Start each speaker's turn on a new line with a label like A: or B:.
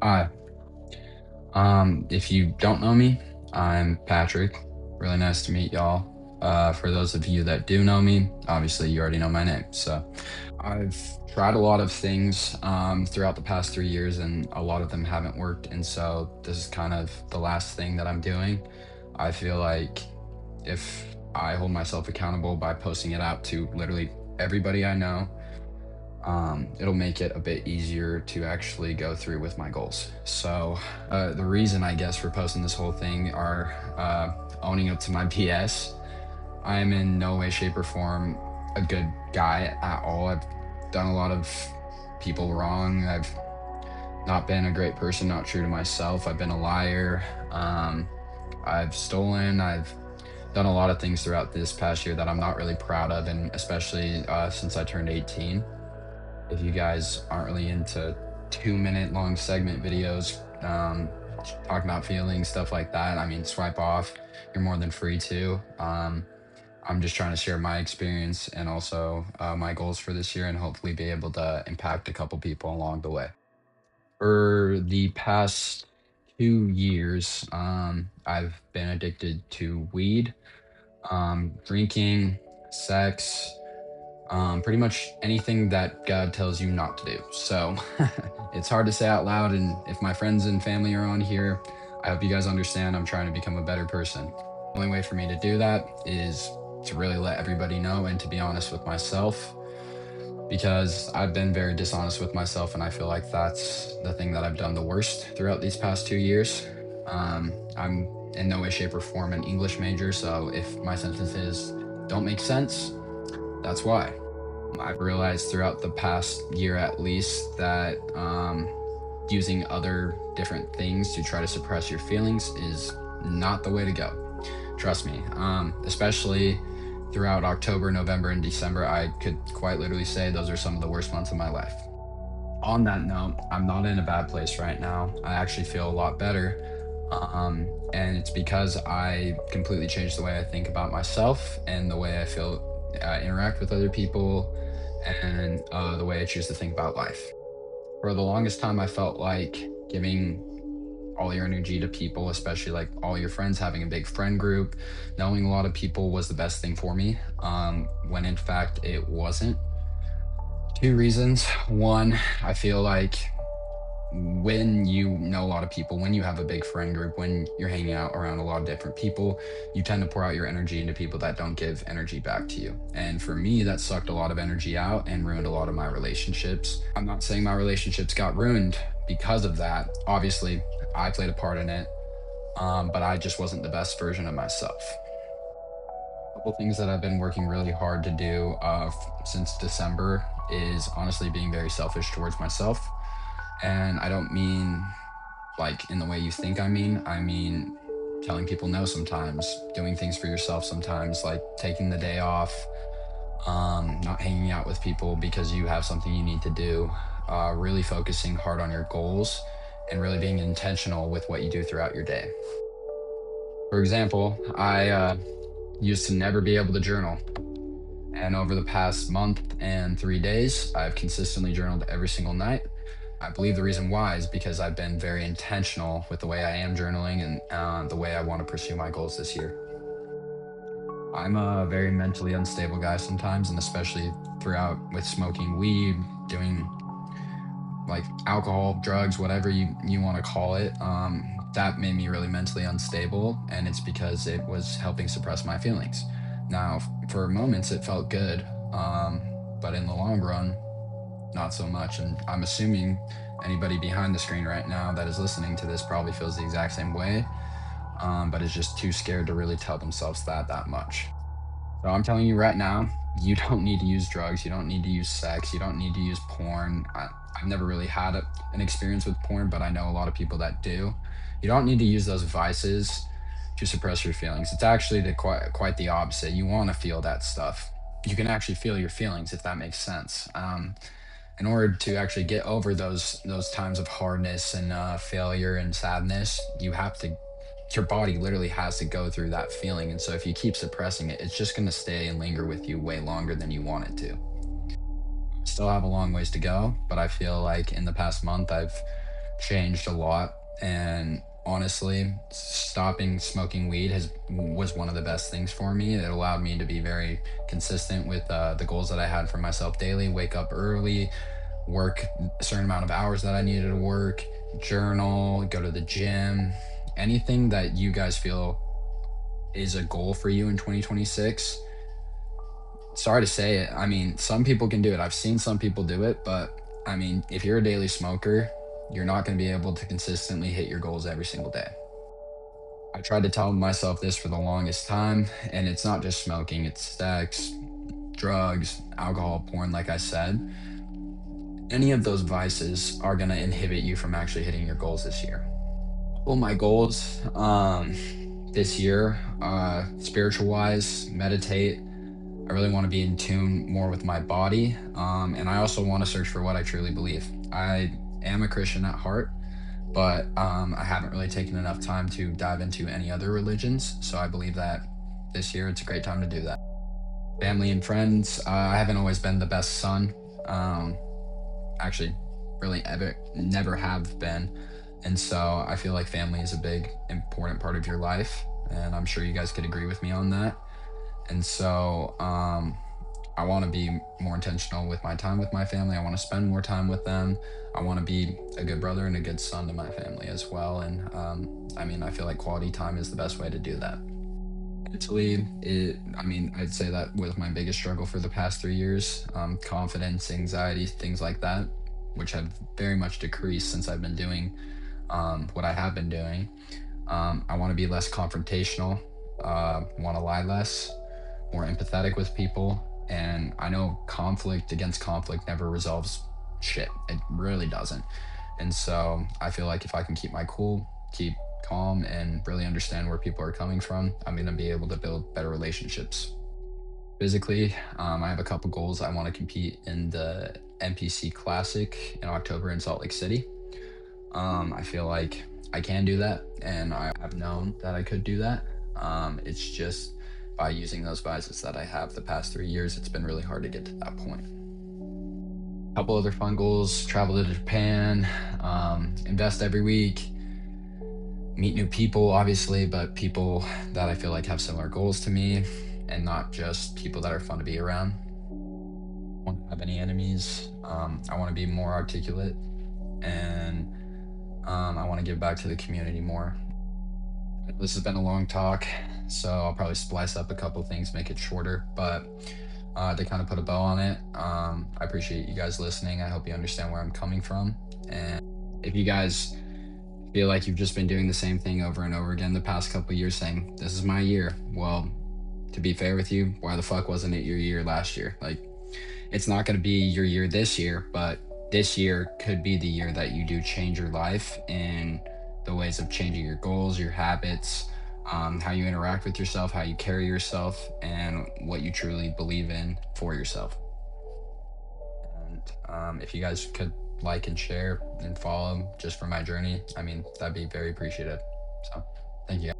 A: Hi. If you don't know me, I'm Patrick. Really nice to meet y'all. For those of you that do know me, obviously you already know my name. So I've tried a lot of things throughout the past 3 years, and a lot of them haven't worked. And so this is kind of the last thing that I'm doing. I feel like if I hold myself accountable by posting it out to literally everybody I know, it'll make it a bit easier to actually go through with my goals. So, the reason I guess for posting this whole thing are owning up to my BS. I am in no way, shape, or form a good guy at all. I've done a lot of people wrong. I've not been a great person, not true to myself. I've been a liar. I've stolen. I've done a lot of things throughout this past year that I'm not really proud of, and especially since I turned 18. If you guys aren't really into 2 minute long segment videos, talking about feelings, stuff like that, I mean, swipe off. You're more than free to. I'm just trying to share my experience and also my goals for this year and hopefully be able to impact a couple people along the way. For the past 2 years, I've been addicted to weed, drinking, sex, pretty much anything that God tells you not to do. So it's hard to say out loud. And if my friends and family are on here, I hope you guys understand I'm trying to become a better person. The only way for me to do that is to really let everybody know and to be honest with myself because I've been very dishonest with myself. And I feel like that's the thing that I've done the worst throughout these past 2 years. I'm in no way, shape, or form an English major. So if my sentences don't make sense, that's why. I've realized throughout the past year at least that using other different things to try to suppress your feelings is not the way to go. Trust me, especially throughout October, November, and December, I could quite literally say those are some of the worst months of my life. On that note, I'm not in a bad place right now. I actually feel a lot better. And it's because I completely changed the way I think about myself and the way I feel, interact with other people, and the way I choose to think about life. For the longest time, I felt like giving all your energy to people, especially like all your friends, having a big friend group, knowing a lot of people was the best thing for me, when in fact it wasn't. Two reasons. One, I feel like when you know a lot of people, when you have a big friend group, when you're hanging out around a lot of different people, you tend to pour out your energy into people that don't give energy back to you. And for me, that sucked a lot of energy out and ruined a lot of my relationships. I'm not saying my relationships got ruined because of that. Obviously, I played a part in it, but I just wasn't the best version of myself. A couple things that I've been working really hard to do since December is honestly being very selfish towards myself. And I don't mean like in the way you think I mean telling people no sometimes, doing things for yourself sometimes, like taking the day off, not hanging out with people because you have something you need to do, really focusing hard on your goals and really being intentional with what you do throughout your day. For example, I used to never be able to journal. And over the past month and 3 days, I've consistently journaled every single night. I believe the reason why is because I've been very intentional with the way I am journaling and the way I want to pursue my goals this year. I'm a very mentally unstable guy sometimes, and especially throughout with smoking weed, doing like alcohol, drugs, whatever you want to call it. That made me really mentally unstable, and it's because it was helping suppress my feelings. Now, for moments, it felt good, but in the long run, not so much. And I'm assuming anybody behind the screen right now that is listening to this probably feels the exact same way, but is just too scared to really tell themselves that much. So I'm telling you right now, you don't need to use drugs. You don't need to use sex. You don't need to use porn. I've never really had an experience with porn, but I know a lot of people that do. You don't need to use those vices to suppress your feelings. It's actually quite the opposite. You want to feel that stuff. You can actually feel your feelings if that makes sense. In order to actually get over those times of hardness and failure and sadness, you have to your body literally has to go through that feeling. And so if you keep suppressing it, it's just going to stay and linger with you way longer than you want it to. Still have a long ways to go, but I feel like in the past month, I've changed a lot. And honestly, stopping smoking weed was one of the best things for me. It allowed me to be very consistent with the goals that I had for myself daily. Wake up early, work a certain amount of hours that I needed to work, journal, go to the gym, anything that you guys feel is a goal for you in 2026. Sorry to say it. I mean, some people can do it. I've seen some people do it, but I mean, if you're a daily smoker, you're not going to be able to consistently hit your goals every single day. I tried to tell myself this for the longest time, and it's not just smoking, it's sex, drugs, alcohol, porn, like I said. Any of those vices are going to inhibit you from actually hitting your goals this year. Well, my goals this year, spiritual wise, meditate. I really want to be in tune more with my body. And I also want to search for what I truly believe. I am a Christian at heart, but I haven't really taken enough time to dive into any other religions. So I believe that this year it's a great time to do that. Family and friends. I haven't always been the best son. Um, Actually, really ever never have been. And so I feel like family is a big, important part of your life. And I'm sure you guys could agree with me on that. And so I want to be more intentional with my time with my family. I want to spend more time with them. I want to be a good brother and a good son to my family as well. And I mean, I feel like quality time is the best way to do that. Mentally, I mean, I'd say that was my biggest struggle for the past 3 years. Confidence, anxiety, things like that, which have very much decreased since I've been doing what I have been doing. I want to be less confrontational, want to lie less, more empathetic with people. And I know conflict against conflict never resolves shit. It really doesn't. And so I feel like if I can keep my cool, keep calm, and really understand where people are coming from, I'm going to be able to build better relationships. Physically, I have a couple goals. I want to compete in the NPC Classic in October in Salt Lake City. I feel like I can do that, and I have known that I could do that. It's just by using those vices that I have the past 3 years, it's been really hard to get to that point. A couple other fun goals: travel to Japan, invest every week, meet new people, obviously, but people that I feel like have similar goals to me, and not just people that are fun to be around. I don't have any enemies. I want to be more articulate, and I want to give back to the community more. This has been a long talk, so I'll probably splice up a couple things, make it shorter, but to kind of put a bow on it, I appreciate you guys listening. I hope you understand where I'm coming from. And if you guys feel like you've just been doing the same thing over and over again the past couple of years, saying, this is my year, well, to be fair with you, why the fuck wasn't it your year last year? Like, it's not going to be your year this year, but this year could be the year that you do change your life in the ways of changing your goals, your habits, how you interact with yourself, how you carry yourself, and what you truly believe in for yourself. And if you guys could like and share and follow just for my journey, I mean, that'd be very appreciated. So thank you.